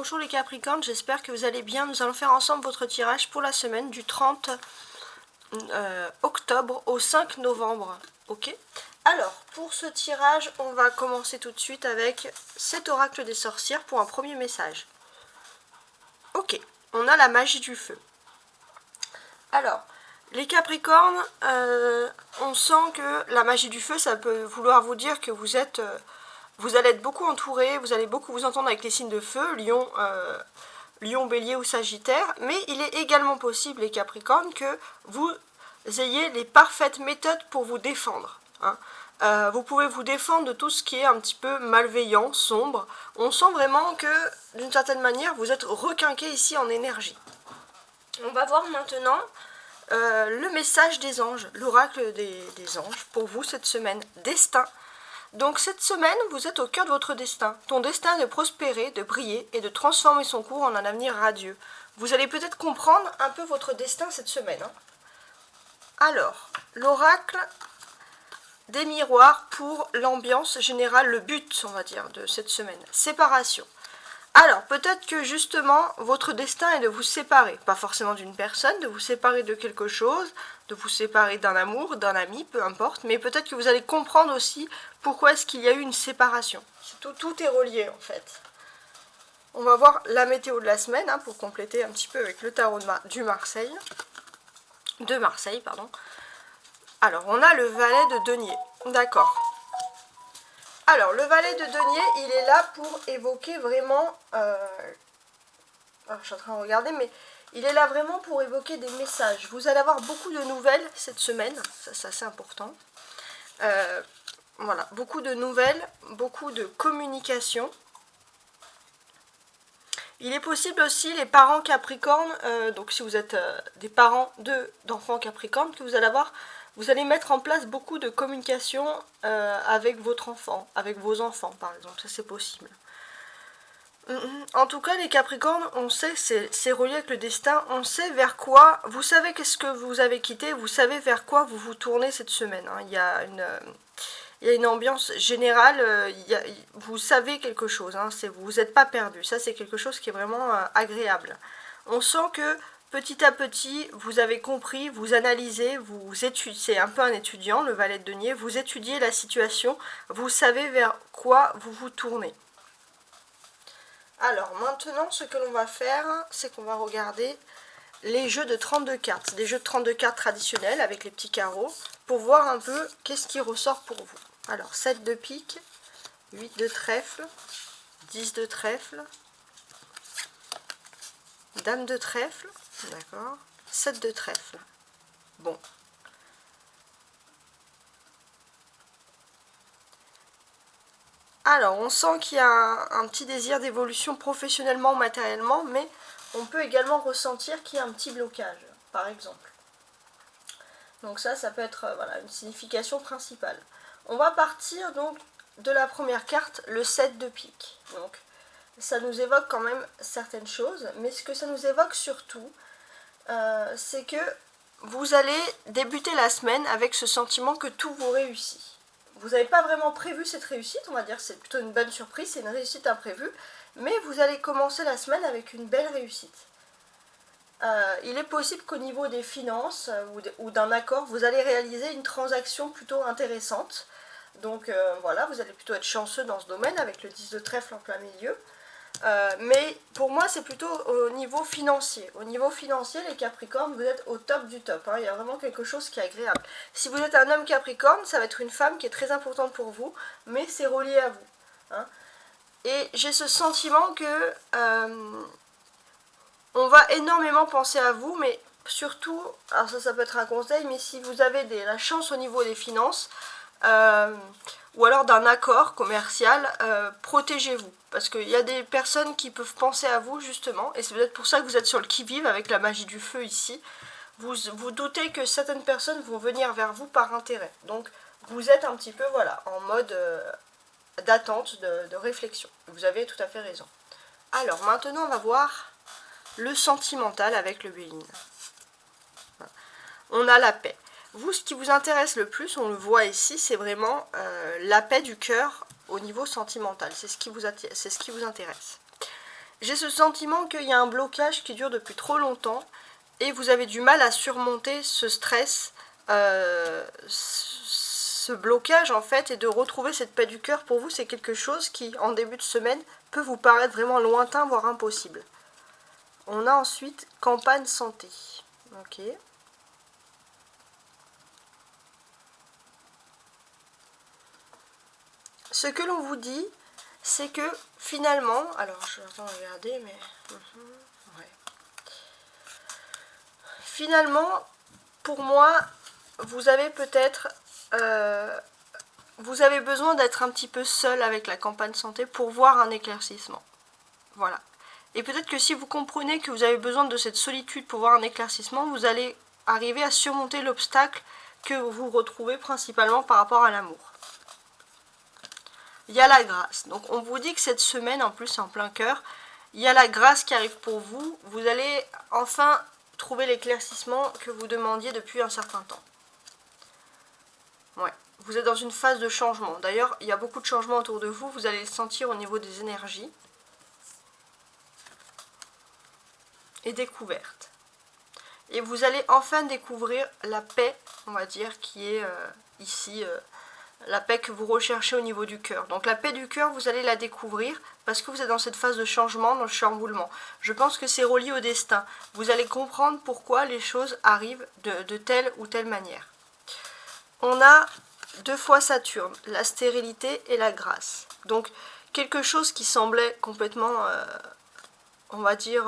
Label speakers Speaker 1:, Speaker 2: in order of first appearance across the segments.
Speaker 1: bonjour les Capricornes, j'espère que vous allez bien. Nous allons faire ensemble votre tirage pour la semaine du 30 octobre au 5 novembre. Ok. Alors, pour ce tirage, on va commencer tout de suite avec cet oracle des sorcières pour un premier message. Ok, on a la magie du feu. Alors, les Capricornes, on sent que la magie du feu, ça peut vouloir vous dire que vous allez être beaucoup entouré, vous allez beaucoup vous entendre avec les signes de feu, Lion, Bélier ou Sagittaire, mais il est également possible, les Capricornes, que vous ayez les parfaites méthodes pour vous défendre. Vous pouvez vous défendre de tout ce qui est un petit peu malveillant, sombre. On sent vraiment que, d'une certaine manière, vous êtes requinqué ici en énergie. On va voir maintenant le message des anges, l'oracle des anges, pour vous cette semaine. Destin. Donc cette semaine, vous êtes au cœur de votre destin. Ton destin est de prospérer, de briller et de transformer son cours en un avenir radieux. Vous allez peut-être comprendre un peu votre destin cette semaine. Alors, l'oracle des miroirs pour l'ambiance générale, le but, on va dire, de cette semaine. Séparation. Alors, peut-être que justement, votre destin est de vous séparer. Pas forcément d'une personne, de vous séparer de quelque chose, de vous séparer d'un amour, d'un ami, peu importe. Mais peut-être que vous allez comprendre aussi pourquoi est-ce qu'il y a eu une séparation. Tout est relié, en fait. On va voir la météo de la semaine, pour compléter un petit peu avec le tarot de Marseille. Alors, on a le valet de denier. D'accord. Alors, le valet de denier, il est là pour évoquer vraiment... Alors, je suis en train de regarder, mais il est là vraiment pour évoquer des messages. Vous allez avoir beaucoup de nouvelles cette semaine, ça c'est assez important. Voilà, beaucoup de nouvelles, beaucoup de communication. Il est possible aussi, les parents Capricornes, donc si vous êtes des parents d'enfants Capricornes, que vous allez mettre en place beaucoup de communication avec votre enfant, avec vos enfants par exemple, ça c'est possible. En tout cas, les Capricornes, on sait, c'est relié avec le destin, on sait vers quoi, vous savez qu'est-ce que vous avez quitté, vous savez vers quoi vous vous tournez cette semaine. Il y a une ambiance générale, vous savez quelque chose, vous n'êtes pas perdu, ça c'est quelque chose qui est vraiment agréable. On sent que petit à petit, vous avez compris, vous analysez, vous étudiez, c'est un peu un étudiant, le valet de denier, vous étudiez la situation, vous savez vers quoi vous vous tournez. Alors maintenant, ce que l'on va faire, c'est qu'on va regarder les jeux de 32 cartes, des jeux de 32 cartes traditionnels avec les petits carreaux, pour voir un peu qu'est-ce qui ressort pour vous. Alors 7 de pique, 8 de trèfle, 10 de trèfle, dame de trèfle, d'accord, 7 de trèfle. Bon. Alors, on sent qu'il y a un petit désir d'évolution professionnellement ou matériellement, mais on peut également ressentir qu'il y a un petit blocage, par exemple. Donc ça peut être voilà, une signification principale. On va partir donc de la première carte, le 7 de pique. Donc, ça nous évoque quand même certaines choses, mais ce que ça nous évoque surtout, c'est que vous allez débuter la semaine avec ce sentiment que tout vous réussit. Vous n'avez pas vraiment prévu cette réussite, on va dire, c'est plutôt une bonne surprise, c'est une réussite imprévue, mais vous allez commencer la semaine avec une belle réussite. Il est possible qu'au niveau des finances ou d'un accord, vous allez réaliser une transaction plutôt intéressante. Donc voilà, vous allez plutôt être chanceux dans ce domaine avec le 10 de trèfle en plein milieu. Mais pour moi, c'est plutôt au niveau financier. Au niveau financier, les Capricornes, vous êtes au top du top. Il y a vraiment quelque chose qui est agréable. Si vous êtes un homme Capricorne, ça va être une femme qui est très importante pour vous, mais c'est relié à vous. Et j'ai ce sentiment que on va énormément penser à vous, mais surtout, alors ça peut être un conseil, mais si vous avez la chance au niveau des finances, ou alors d'un accord commercial, protégez-vous. Parce qu'il y a des personnes qui peuvent penser à vous justement, et c'est peut-être pour ça que vous êtes sur le qui-vive avec la magie du feu ici. Vous doutez que certaines personnes vont venir vers vous par intérêt. Donc vous êtes un petit peu voilà, en mode d'attente, de réflexion. Vous avez tout à fait raison. Alors maintenant on va voir le sentimental avec le Béline. On a la paix. Vous, ce qui vous intéresse le plus, on le voit ici, c'est vraiment la paix du cœur au niveau sentimental. C'est ce qui vous intéresse. J'ai ce sentiment qu'il y a un blocage qui dure depuis trop longtemps et vous avez du mal à surmonter ce stress, ce blocage en fait, et de retrouver cette paix du cœur. Pour vous, c'est quelque chose qui, en début de semaine, peut vous paraître vraiment lointain, voire impossible. On a ensuite campagne santé. Ok. Ce que l'on vous dit, c'est que finalement, alors je vais regarder, mais ouais. Finalement, pour moi, vous avez peut-être, vous avez besoin d'être un petit peu seul avec la campagne santé pour voir un éclaircissement. Voilà. Et peut-être que si vous comprenez que vous avez besoin de cette solitude pour voir un éclaircissement, vous allez arriver à surmonter l'obstacle que vous retrouvez principalement par rapport à l'amour. Il y a la grâce. Donc on vous dit que cette semaine, en plus en plein cœur, il y a la grâce qui arrive pour vous. Vous allez enfin trouver l'éclaircissement que vous demandiez depuis un certain temps. Ouais. Vous êtes dans une phase de changement. D'ailleurs, il y a beaucoup de changements autour de vous. Vous allez le sentir au niveau des énergies. Et découverte. Et vous allez enfin découvrir la paix, on va dire, qui est ici, la paix que vous recherchez au niveau du cœur. Donc la paix du cœur, vous allez la découvrir parce que vous êtes dans cette phase de changement, dans le chamboulement. Je pense que c'est relié au destin. Vous allez comprendre pourquoi les choses arrivent de telle ou telle manière. On a 2 fois Saturne, la stérilité et la grâce. Donc quelque chose qui semblait complètement, on va dire,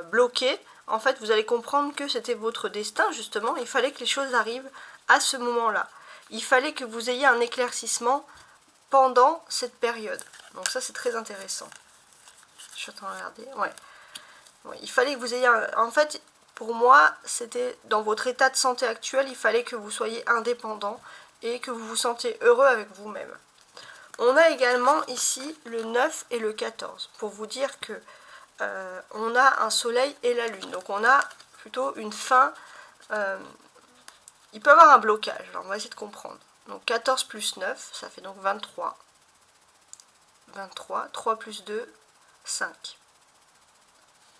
Speaker 1: bloqué, en fait vous allez comprendre que c'était votre destin justement. Il fallait que les choses arrivent à ce moment-là. Il fallait que vous ayez un éclaircissement pendant cette période. Donc ça c'est très intéressant. Je suis en train de regarder. Ouais. Il fallait que vous ayez en fait, pour moi, c'était dans votre état de santé actuel, il fallait que vous soyez indépendant et que vous vous sentiez heureux avec vous-même. On a également ici le 9 et le 14 pour vous dire que on a un soleil et la lune. Donc on a plutôt une fin. Il peut y avoir un blocage. Alors on va essayer de comprendre. Donc 14 plus 9, ça fait donc 23. 23, 3 plus 2, 5.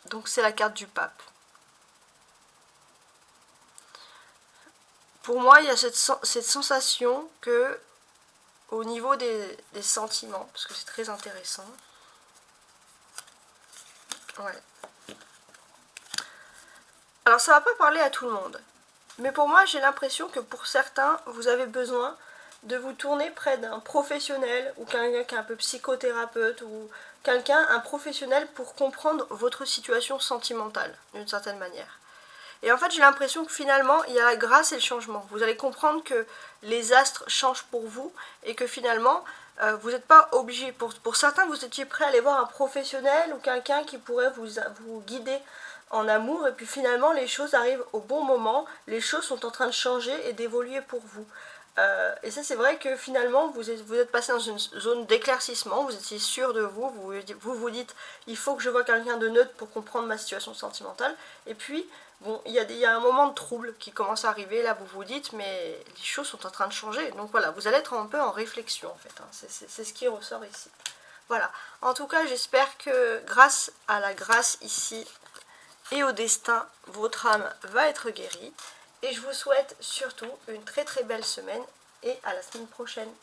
Speaker 1: Donc c'est la carte du pape. Pour moi, il y a cette sensation que, au niveau des sentiments, parce que c'est très intéressant. Ouais. Alors ça va pas parler à tout le monde. Mais pour moi, j'ai l'impression que pour certains, vous avez besoin de vous tourner près d'un professionnel ou quelqu'un qui est un peu psychothérapeute ou quelqu'un, un professionnel pour comprendre votre situation sentimentale d'une certaine manière. Et en fait, j'ai l'impression que finalement, il y a la grâce et le changement. Vous allez comprendre que les astres changent pour vous et que finalement, vous n'êtes pas obligé. Pour certains, vous étiez prêt à aller voir un professionnel ou quelqu'un qui pourrait vous guider en amour. Et puis finalement, les choses arrivent au bon moment. Les choses sont en train de changer et d'évoluer pour vous. Et ça, c'est vrai que finalement, vous êtes passé dans une zone d'éclaircissement. Vous étiez sûr de vous. Vous dites, il faut que je voie quelqu'un de neutre pour comprendre ma situation sentimentale. Et puis, bon, il y a un moment de trouble qui commence à arriver. Là, vous vous dites, mais les choses sont en train de changer. Donc voilà, vous allez être un peu en réflexion, en fait. Hein. C'est ce qui ressort ici. Voilà. En tout cas, j'espère que grâce à la grâce ici et au destin, votre âme va être guérie. Et je vous souhaite surtout une très très belle semaine et à la semaine prochaine.